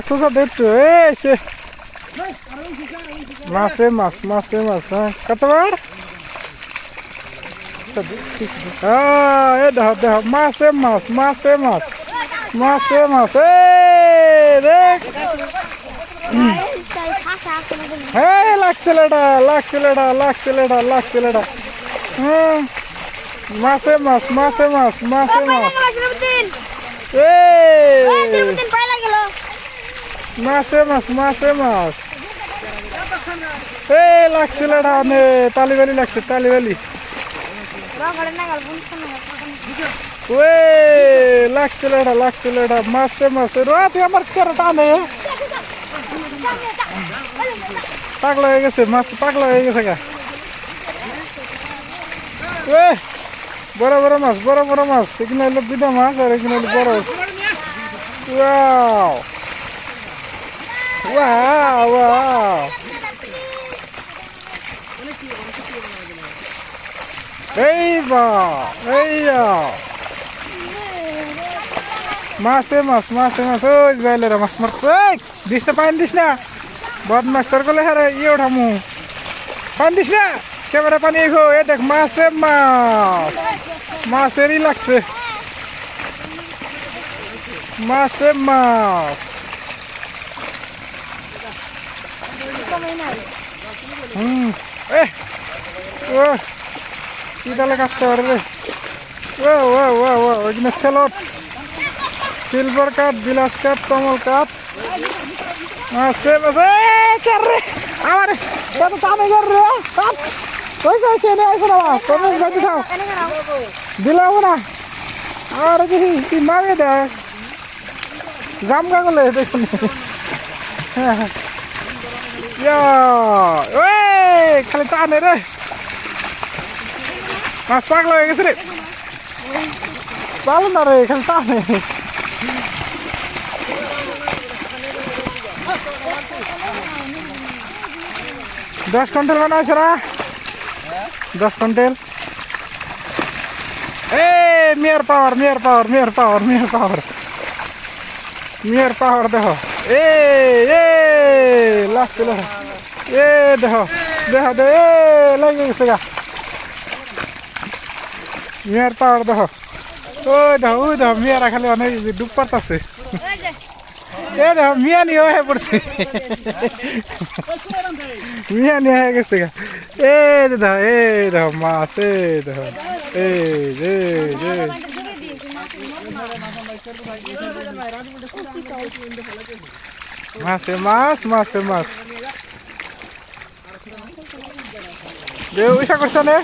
খোঁজা দে একটু সে মাছে মাছ মাছে মাছ হ্যাঁ কতবার এ দেখ দেখ মাছে মাছ মাছে মাছ মাছে মাছ দেখ হ্যাঁ লাগছে লেডা লাগছে লেডা লাগছে লেডা লাগছে লেডা হ্যাঁ মাছে মাছ মাছে মাছ মাছে মাছ মাছে মাছ মাছে মাছ লাগছে লেডা নে তালিবালি লাগছে তালিবালি লাগছে লেডা মাছে মাছে রাত আমার কেন টানে পাগলা হয়ে গেছে মাছ পাগলা হয়ে গেছে গা বড় বড় মাছ এখানে হলো দুটা মাছ আর এখানে হলো বড় ওয়াও ওয়াও ওয়াও এই মাছে মাছ মাছে মাছ ওই বাইলেরা মাছ মারছে দিস না পানি দিস না বদমাস তোর গলে হারে ইয়ে ওঠামু পানি দিস না ক্যামেরা পানি এগো এ দেখ মাছে মাছ মাছেরই লাগছে মাছে মাছ ও কি তাহলে কাটতে পারে রে ওইখানে সেলট সিলভার কাপ বিলাস কাপ কমল কাপ মাছে মাছে রে আমার কত টানে কর রে কাপ কইছে এনে আইছো না তুমি বাইতে থাও দিলাম না আর কি মাগে দেখ জামগা গলে দেখুন খালি টানে রে মাছ পাগলা হয়ে গেছে রে পালো না রে খালি টানে 10 কুইন্টাল বানাইছে না 10 কুইন্টাল মেয়ার পাওয়ার দেখো লাগছে দেখো লাগে গেছে গা মেয়ার পাওয়ার দেখো ওই দেখো মেয়ারা খালি অনেক ডুব পারতাছে দেখো মিয়া নিয়ে হয়ে পড়ছে মিয়া নিয়ে হয়ে গেছে গা দেখো মাছ দেখো মাছ দেও ইসা করছে না